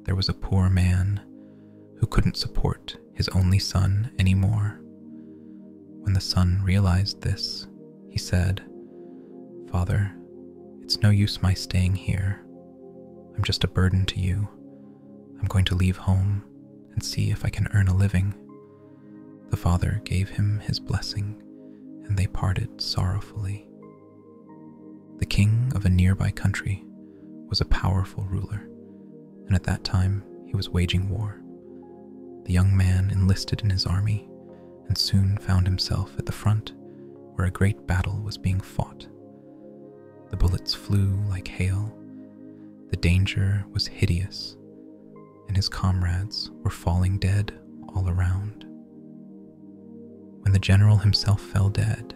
there was a poor man who couldn't support his only son anymore. When the son realized this, he said, "Father, it's no use my staying here. I'm just a burden to you. I'm going to leave home and see if I can earn a living." The father gave him his blessing, and they parted sorrowfully. The king of a nearby country was a powerful ruler, and at that time he was waging war. The young man enlisted in his army and soon found himself at the front where a great battle was being fought. The bullets flew like hail, the danger was hideous, and his comrades were falling dead all around. When the general himself fell dead,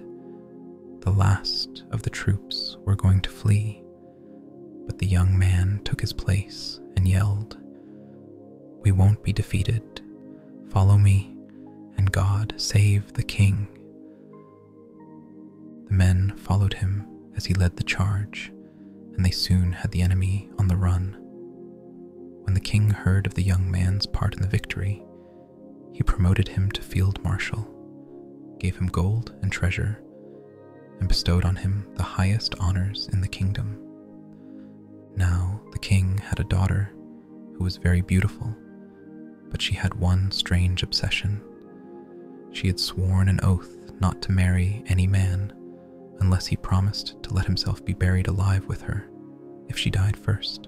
the last of the troops were going to flee, but the young man took his place and yelled, "We won't be defeated. Follow me, and God save the king." The men followed him as he led the charge, and they soon had the enemy on the run. When the king heard of the young man's part in the victory, he promoted him to field marshal, gave him gold and treasure, and bestowed on him the highest honors in the kingdom. Now the king had a daughter who was very beautiful, but she had one strange obsession. She had sworn an oath not to marry any man unless he promised to let himself be buried alive with her if she died first.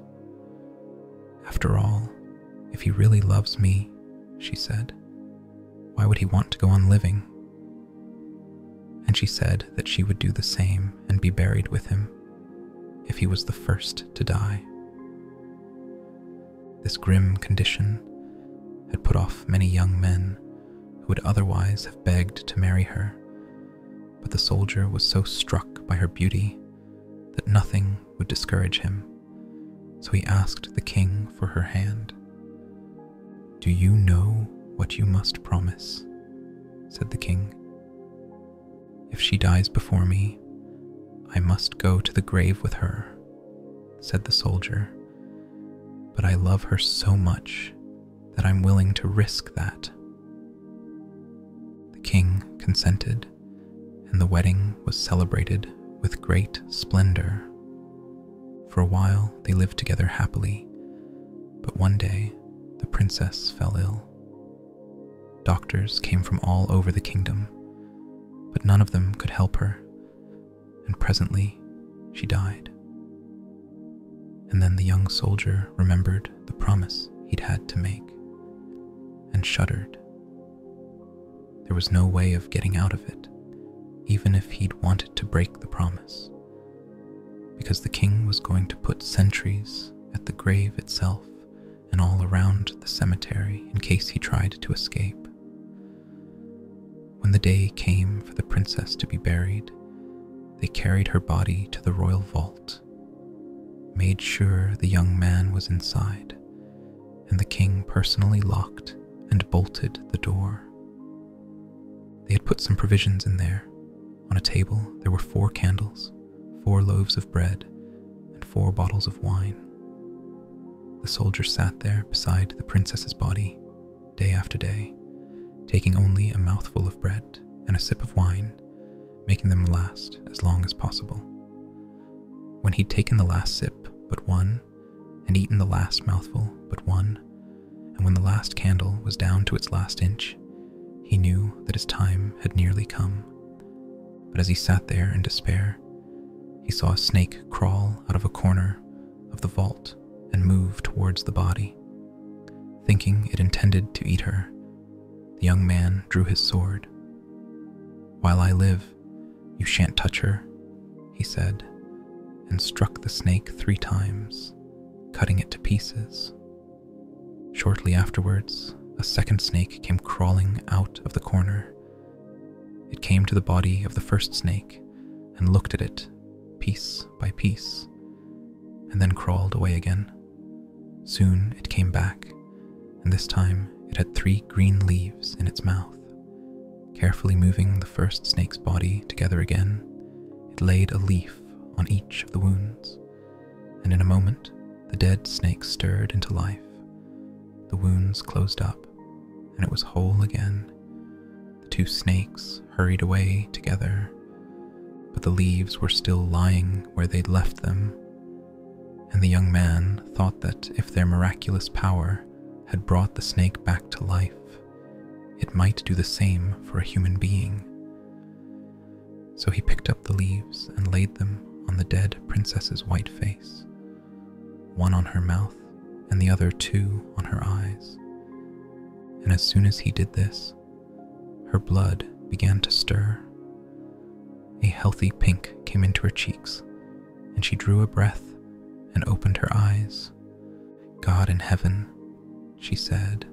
"After all, if he really loves me," she said, "why would he want to go on living?" And she said that she would do the same and be buried with him if he was the first to die. This grim condition had put off many young men who would otherwise have begged to marry her, but the soldier was so struck by her beauty that nothing would discourage him, so he asked the king for her hand. "Do you know what you must promise?" said the king. "If she dies before me, I must go to the grave with her," said the soldier, "but I love her so much that I'm willing to risk that." The king consented, and the wedding was celebrated with great splendor. For a while they lived together happily, but one day the princess fell ill. Doctors came from all over the kingdom, but none of them could help her, and presently she died. And then the young soldier remembered the promise he'd had to make, and shuddered. There was no way of getting out of it, even if he'd wanted to break the promise, because the king was going to put sentries at the grave itself and all around the cemetery in case he tried to escape. When the day came for the princess to be buried, they carried her body to the royal vault, made sure the young man was inside, and the king personally locked and bolted the door. They had put some provisions in there. On a table there were 4 candles, 4 loaves of bread, and 4 bottles of wine. The soldier sat there beside the princess's body, day after day, taking only a mouthful of bread and a sip of wine, making them last as long as possible. When he'd taken the last sip but one, and eaten the last mouthful but one, and when the last candle was down to its last inch, he knew that his time had nearly come. But as he sat there in despair, he saw a snake crawl out of a corner of the vault and move towards the body. Thinking it intended to eat her, the young man drew his sword. "While I live, you shan't touch her," he said, and struck the snake 3 times, cutting it to pieces. Shortly afterwards, a second snake came crawling out of the corner. It came to the body of the first snake and looked at it, piece by piece, and then crawled away again. Soon it came back, and this time it had 3 green leaves in its mouth. Carefully moving the first snake's body together again, it laid a leaf on each of the wounds, and in a moment the dead snake stirred into life the wounds closed up, and it was whole again. The two snakes hurried away together, but the leaves were still lying where they'd left them, and the young man thought that if their miraculous power had brought the snake back to life, it might do the same for a human being. So he picked up the leaves and laid them on the dead princess's white face, one on her mouth and the other two on her eyes. And as soon as he did this, her blood began to stir. A healthy pink came into her cheeks, and she drew a breath and opened her eyes. "God in heaven," she said,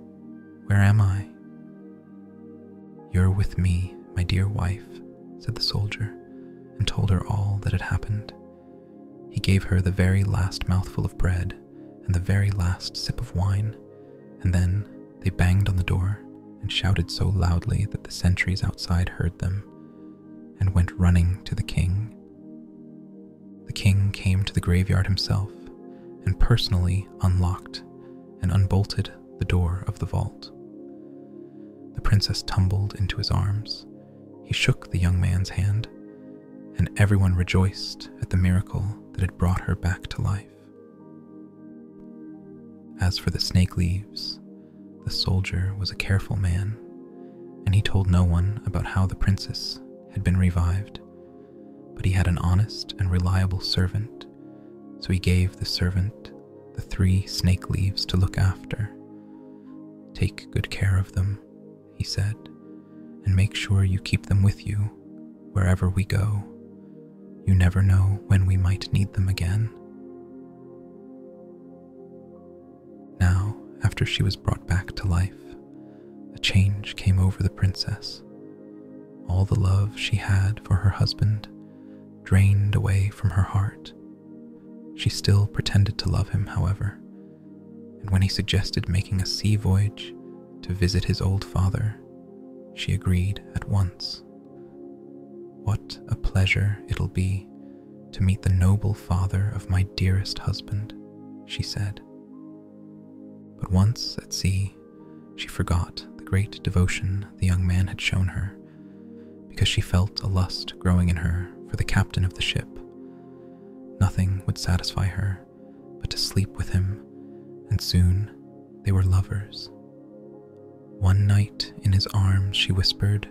"where am I?" "You're with me, my dear wife," said the soldier, and told her all that had happened. He gave her the very last mouthful of bread and the very last sip of wine, and then they banged on the door and shouted so loudly that the sentries outside heard them and went running to the king. The king came to the graveyard himself and personally unlocked and unbolted the door of the vault. The princess tumbled into his arms. He shook the young man's hand, and everyone rejoiced at the miracle that had brought her back to life. As for the snake leaves, the soldier was a careful man, and he told no one about how the princess had been revived, but he had an honest and reliable servant, so he gave the servant the 3 snake leaves to look after. "Take good care of them," he said, "and make sure you keep them with you wherever we go. You never know when we might need them again." Now, after she was brought back to life, a change came over the princess. All the love she had for her husband drained away from her heart. She still pretended to love him, however, and when he suggested making a sea voyage to visit his old father, she agreed at once. "What a pleasure it'll be to meet the noble father of my dearest husband," she said. But once at sea, she forgot the great devotion the young man had shown her, because she felt a lust growing in her for the captain of the ship. Nothing would satisfy her but to sleep with him, and soon they were lovers. One night in his arms she whispered,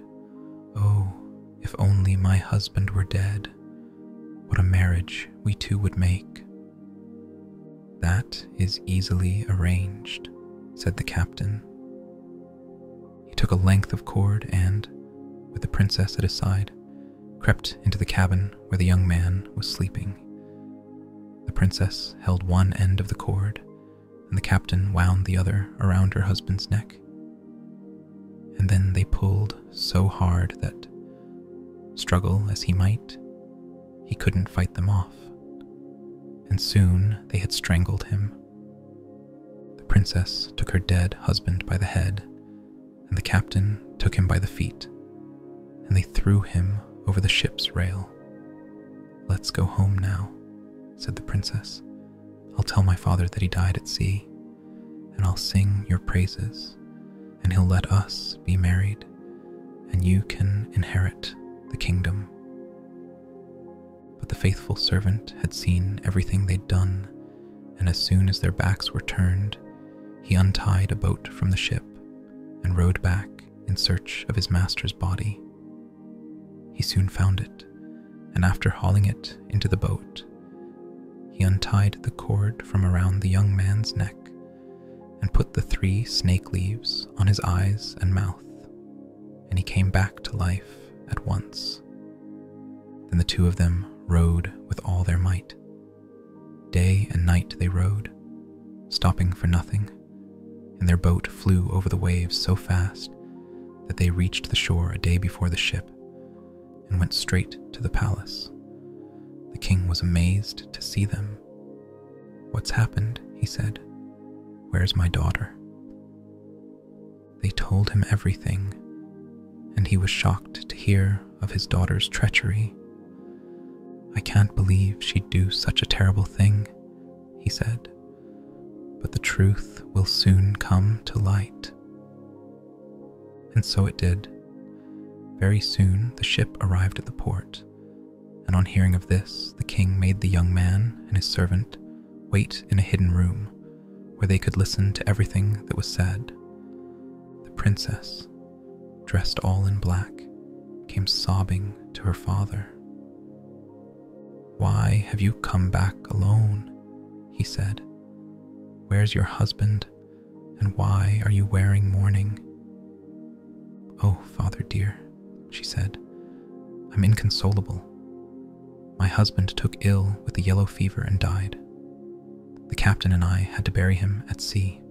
"Oh, if only my husband were dead, what a marriage we two would make." "That is easily arranged," said the captain. He took a length of cord and, with the princess at his side, crept into the cabin where the young man was sleeping. The princess held one end of the cord, and the captain wound the other around her husband's neck. And then they pulled so hard that, struggle as he might, he couldn't fight them off, and soon they had strangled him. The princess took her dead husband by the head, and the captain took him by the feet, and they threw him over the ship's rail. "Let's go home now," said the princess. "I'll tell my father that he died at sea, and I'll sing your praises, and he'll let us be married, and you can inherit the kingdom." But the faithful servant had seen everything they'd done, and as soon as their backs were turned, he untied a boat from the ship and rowed back in search of his master's body. He soon found it, and after hauling it into the boat, he untied the cord from around the young man's neck and put the 3 snake leaves on his eyes and mouth, and he came back to life at once. Then the 2 of them rowed with all their might. Day and night they rowed, stopping for nothing, and their boat flew over the waves so fast that they reached the shore a day before the ship and went straight to the palace. The king was amazed to see them. "What's happened?" he said. "Where's my daughter?" They told him everything, and he was shocked to hear of his daughter's treachery. "I can't believe she'd do such a terrible thing," he said. "But the truth will soon come to light." And so it did. Very soon the ship arrived at the port, and on hearing of this, the king made the young man and his servant wait in a hidden room where they could listen to everything that was said. The princess, dressed all in black, came sobbing to her father. "Why have you come back alone?" he said. "Where's your husband, and why are you wearing mourning?" "Oh, father dear," she said, "I'm inconsolable. My husband took ill with the yellow fever and died. The captain and I had to bury him at sea.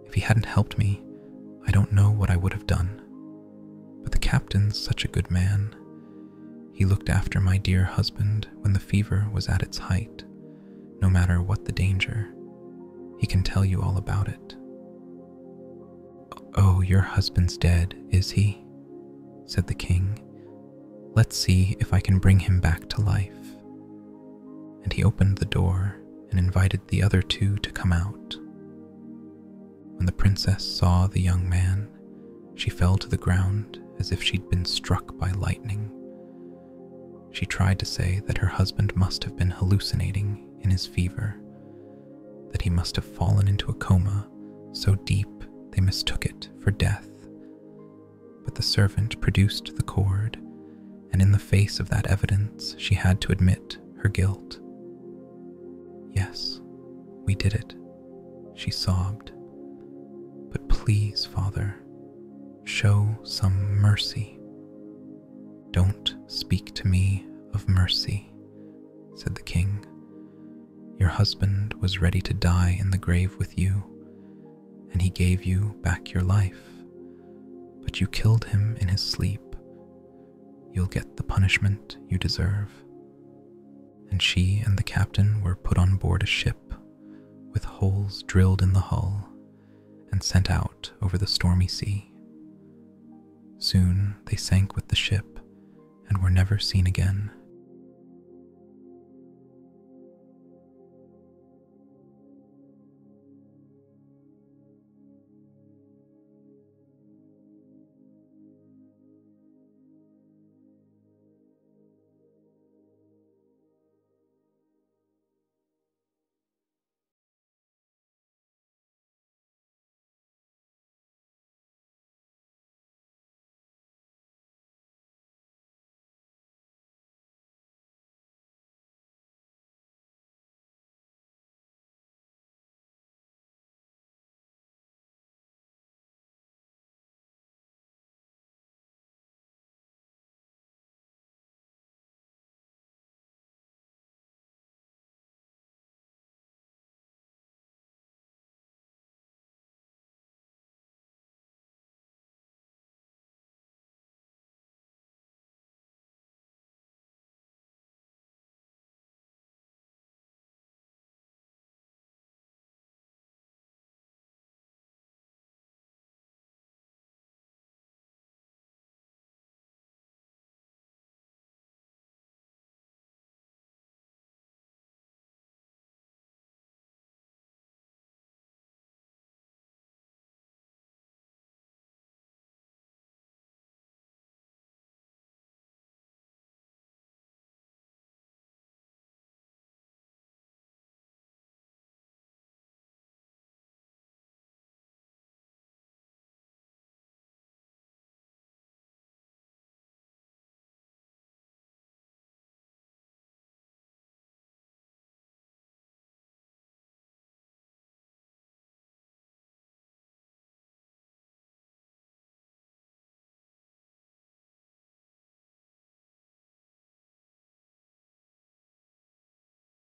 If he hadn't helped me, I don't know what I would have done. But the captain's such a good man. He looked after my dear husband when the fever was at its height, no matter what the danger. He can tell you all about it." "Oh, your husband's dead, is he?" said the king. "Let's see if I can bring him back to life." And he opened the door and invited the other two to come out. When the princess saw the young man, she fell to the ground as if she'd been struck by lightning. She tried to say that her husband must have been hallucinating in his fever, that he must have fallen into a coma so deep they mistook it for death. But the servant produced the cord, and in the face of that evidence she had to admit her guilt. "Yes, we did it," she sobbed. "But please, father, show some mercy." "Don't speak to me of mercy," said the king. "Your husband was ready to die in the grave with you, and he gave you back your life. But you killed him in his sleep. You'll get the punishment you deserve." And she and the captain were put on board a ship with holes drilled in the hull and sent out over the stormy sea. Soon they sank with the ship and were never seen again.